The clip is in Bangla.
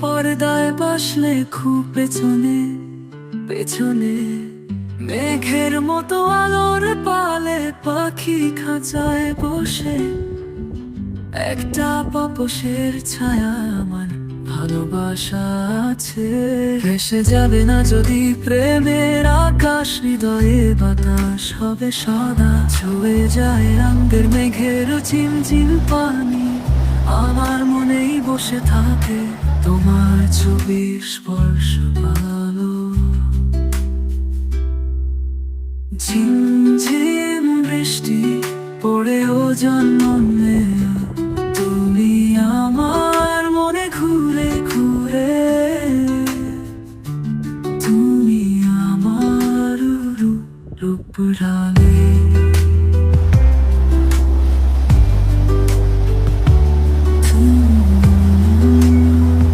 পর্দায় বসলে খুব পেছনে পেছনে, মেঘের মতো আলোর পালে পাখি খাঁচায় বসে, একটা পাপোশের ছায়া আমার ভালোবাসা আছে। ভেসে যাবে না যদি প্রেমের আকাশ, হৃদয়ে বাতাস হবে সদা। ছুঁয়ে যায় রঙের মেঘের ঝিমঝিম পানি, আমার মনেই বসে থাকে তোমার ছবি স্পর্শ পালো। ঝিমঝিম বৃষ্টি পড়েও জন্মে, তুমি আমার মনে ঘুরে ঘুরে, তুমি আমার রূপ রালে।